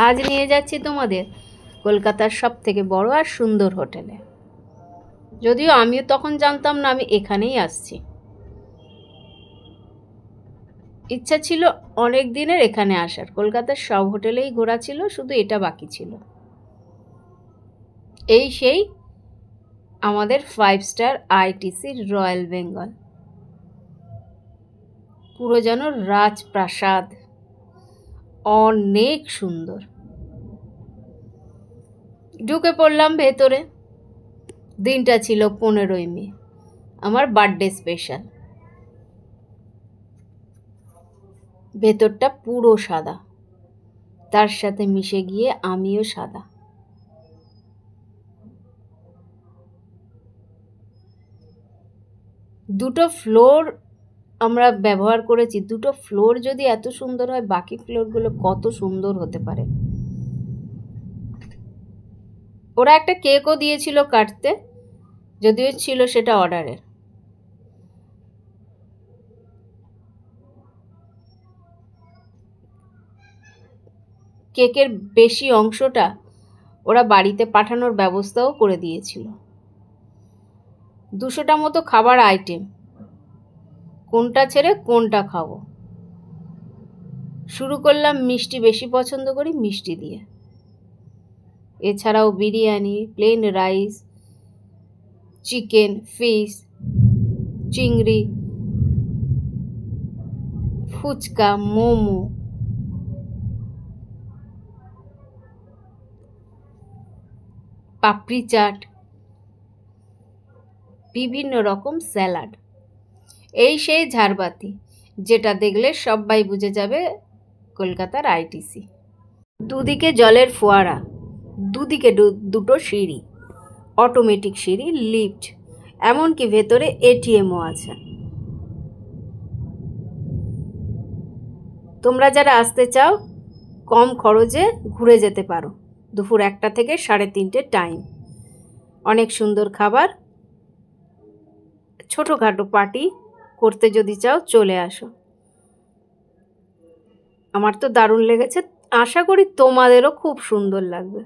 আজ নিয়ে যাচ্ছি তোমাদের কলকাতার সবথেকে বড় আর সুন্দর হোটেলে। যদিও আমিও তখন জানতাম না আমি এখানেই আসছি। ইচ্ছা ছিল অনেক দিনের এখানে আসার। কলকাতার সব হোটেলেই ঘোরা ছিল, শুধু এটা বাকি ছিল। এই সেই আমাদের 5 স্টার আইটিসি রয়্যাল বেঙ্গল। পুরো যেন রাজপ্রাসাদ, অনেক সুন্দর। ঢুকে পড়লাম ভেতরে। দিনটা ছিল 15ই মে, আমার বার্থডে স্পেশাল। ভেতরটা পুরো সাদা, তার সাথে মিশে গিয়ে আমিও সাদা। দুটো ফ্লোর আমরা ব্যবহার করেছি। দুটো ফ্লোর যদি এত সুন্দর হয়, বাকি ফ্লোরগুলো কত সুন্দর হতে পারে। ওরা একটা কেকও দিয়েছিল কাটতে, যদিও ছিল সেটা অর্ডারের। কেকের বেশি অংশটা ওরা বাড়িতে পাঠানোর ব্যবস্থাও করে দিয়েছিল। 200টা মতো খাবার আইটেম, কোনটা ছেড়ে কোনটা খাবো। শুরু করলাম মিষ্টি, বেশি পছন্দ করি মিষ্টি দিয়ে। এছাড়াও biryani, plain rice, chicken, fish, চিংড়ি, ফুচকা, মোমো, পাপড়ি চাট, বিভিন্ন রকম স্যালাড। এই সেই ঝাড়বাতি, যেটা দেখলে সবাই বুঝে যাবে কলকাতার আইটিসি। দুদিকে জলের ফোয়ারা, দুদিকে দুটো সিঁড়ি, অটোমেটিক সিঁড়ি, লিফট, এমনকি ভেতরে এটিএমও আছে। তোমরা যারা আসতে চাও, কম খরচে ঘুরে যেতে পারো। দুপুর 1টা থেকে 3:30 টাইম। অনেক সুন্দর খাবার। ছোটোখাটো পার্টি করতে যদি চাও চলে আসো। আমার তো দারুণ লেগেছে, আশা করি তোমাদেরও খুব সুন্দর লাগবে।